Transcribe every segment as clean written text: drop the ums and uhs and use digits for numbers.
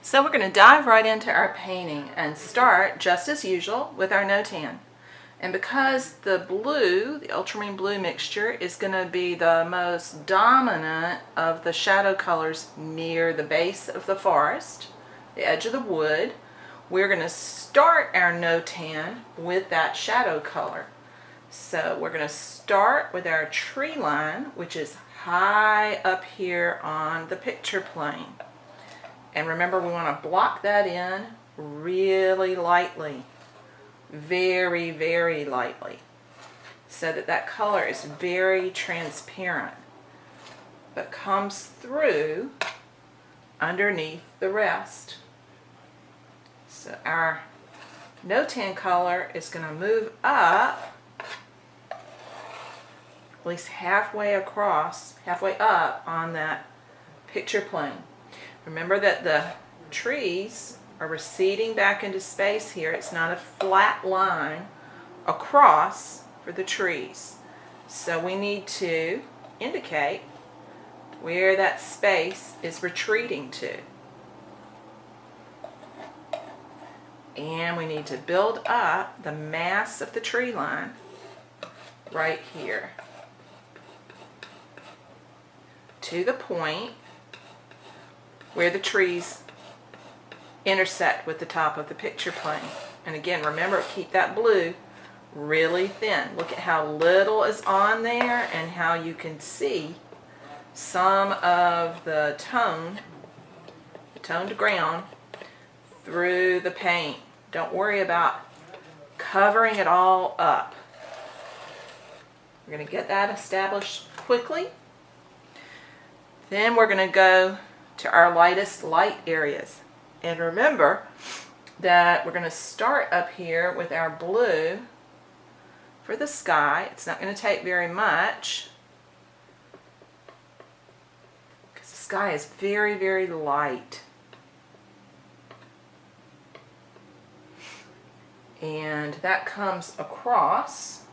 So we're going to dive right into our painting and start, just as usual, with our no-tan. And because the blue, the ultramarine blue mixture, is going to be the most dominant of the shadow colors near the base of the forest, the edge of the wood, we're going to start our no-tan with that shadow color. So we're going to start with our tree line, which is high up here on the picture plane. And remember, we want to block that in really lightly, very, very lightly, so that that color is very transparent, but comes through underneath the rest. So our no-tan color is going to move up at least halfway across, halfway up on that picture plane. Remember that the trees are receding back into space here. It's not a flat line across for the trees. So we need to indicate where that space is retreating to. And we need to build up the mass of the tree line right here to the point where the trees intersect with the top of the picture plane. And again, remember, keep that blue really thin. Look at how little is on there and how you can see some of the toned ground through the paint. Don't worry about covering it all up. We're going to get that established quickly. Then we're going to go to our lightest light areas. And remember that we're going to start up here with our blue for the sky. It's not going to take very much because the sky is very, very light. And that comes across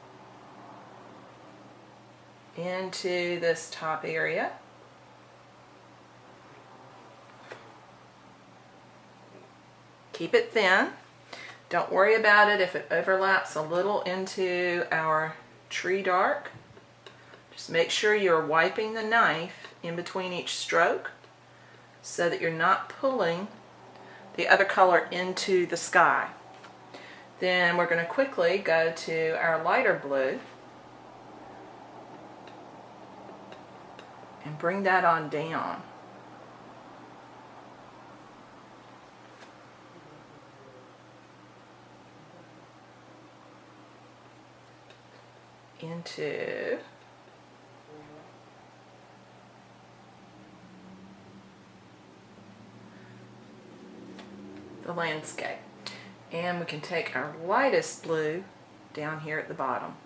into this top area. Keep it thin. Don't worry about it if it overlaps a little into our tree dark. Just make sure you're wiping the knife in between each stroke so that you're not pulling the other color into the sky. Then we're going to quickly go to our lighter blue and bring that on down. Into the landscape. And we can take our lightest blue down here at the bottom.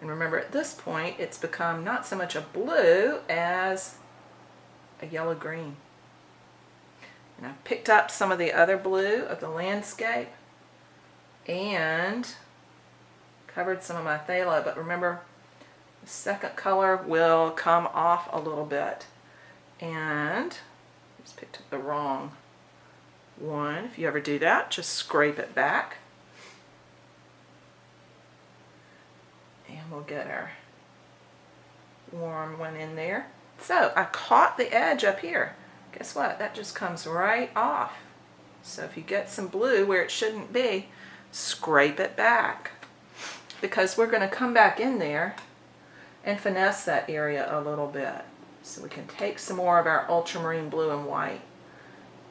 And remember, at this point, it's become not so much a blue as a yellow-green. And I've picked up some of the other blue of the landscape and covered some of my phthalo, but remember, the second color will come off a little bit. And I just picked up the wrong one. If you ever do that, just scrape it back. And we'll get our warm one in there. So I caught the edge up here. Guess what? That just comes right off. So if you get some blue where it shouldn't be, scrape it back, because we're going to come back in there and finesse that area a little bit. So we can take some more of our ultramarine blue and white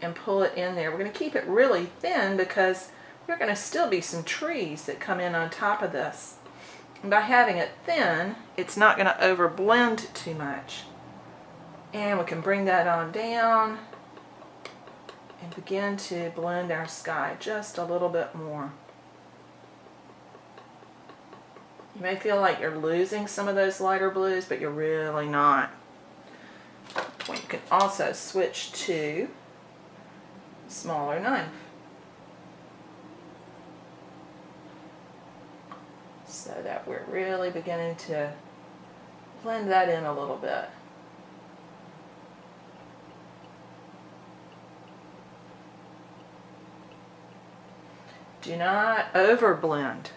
and pull it in there. We're going to keep it really thin because there are going to still be some trees that come in on top of this. And by having it thin, it's not going to overblend too much. And we can bring that on down and begin to blend our sky just a little bit more. You may feel like you're losing some of those lighter blues, but you're really not. You can also switch to a smaller knife, so that we're really beginning to blend that in a little bit. Do not over blend.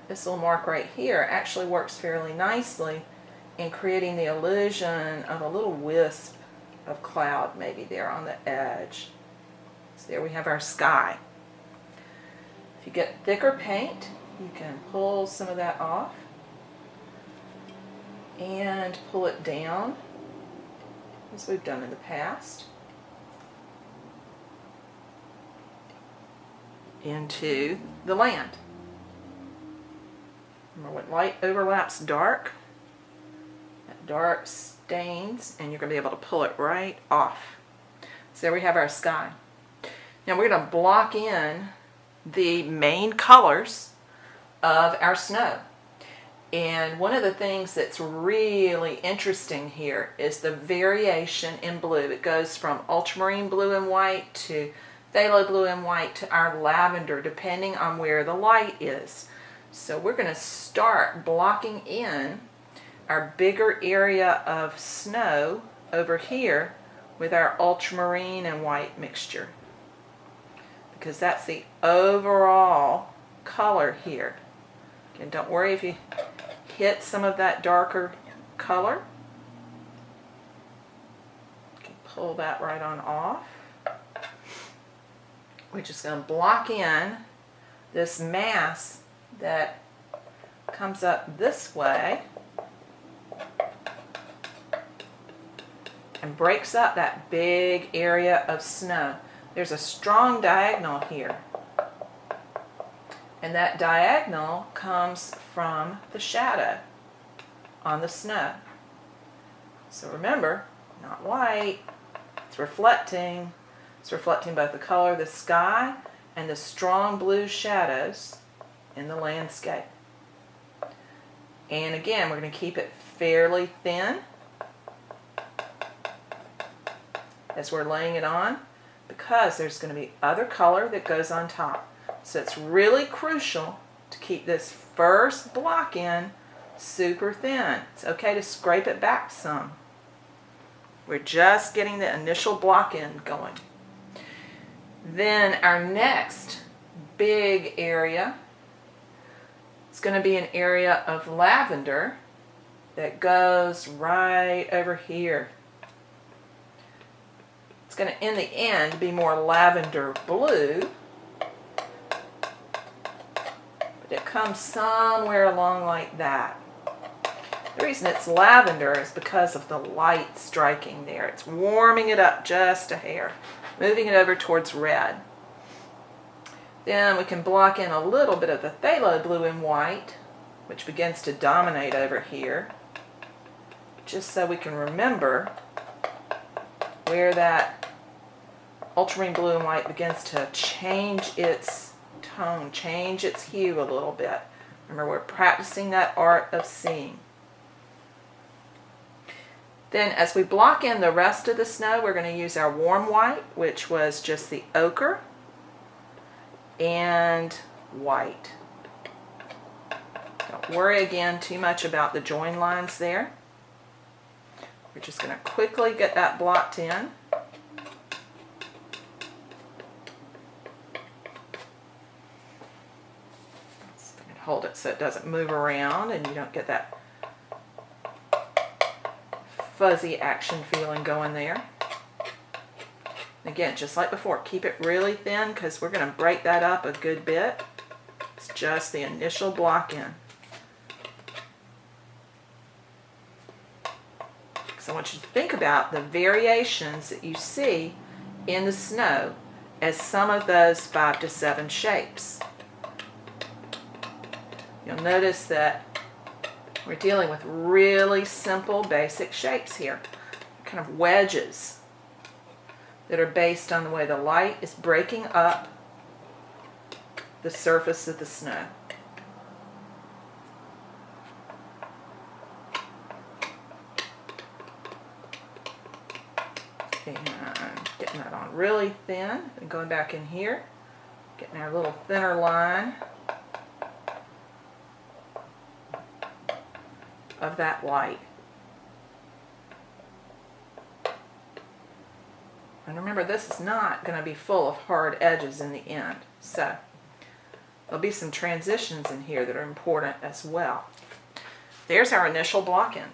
This little mark right here actually works fairly nicely in creating the illusion of a little wisp of cloud maybe there on the edge. So there we have our sky. If you get thicker paint, you can pull some of that off and pull it down as we've done in the past into the land. Remember, when light overlaps dark, that dark stains, and you're going to be able to pull it right off. So there we have our sky. Now we're going to block in the main colors of our snow. And one of the things that's really interesting here is the variation in blue. It goes from ultramarine blue and white to phthalo blue and white to our lavender, depending on where the light is. So we're going to start blocking in our bigger area of snow over here with our ultramarine and white mixture, because that's the overall color here. Again, don't worry if you hit some of that darker color. You can pull that right on off. We're just going to block in this mass that comes up this way and breaks up that big area of snow. There's a strong diagonal here, and that diagonal comes from the shadow on the snow. So remember, not white, it's reflecting. It's reflecting both the color of the sky and the strong blue shadows in the landscape. And again, we're going to keep it fairly thin as we're laying it on, because there's going to be other color that goes on top. So it's really crucial to keep this first block in super thin. It's okay to scrape it back some. We're just getting the initial block in going. Then our next big area is going to be an area of lavender that goes right over here. It's going to, in the end, be more lavender blue, but it comes somewhere along like that. The reason it's lavender is because of the light striking there. It's warming it up just a hair, moving it over towards red. Then we can block in a little bit of the phthalo blue and white, which begins to dominate over here, just so we can remember where that ultramarine blue and white begins to change its tone, change its hue a little bit. Remember, we're practicing that art of seeing. Then as we block in the rest of the snow, we're going to use our warm white, which was just the ochre and white. Don't worry again too much about the join lines there. We're just going to quickly get that blocked in. Hold it so it doesn't move around and you don't get that fuzzy action feeling going there. Again, just like before, keep it really thin because we're going to break that up a good bit. It's just the initial block in. So I want you to think about the variations that you see in the snow as some of those 5 to 7 shapes. You'll notice that we're dealing with really simple, basic shapes here. Kind of wedges that are based on the way the light is breaking up the surface of the snow. And getting that on really thin, and going back in here, getting our little thinner line of that light. And remember, this is not going to be full of hard edges in the end. So there'll be some transitions in here that are important as well. There's our initial block-in.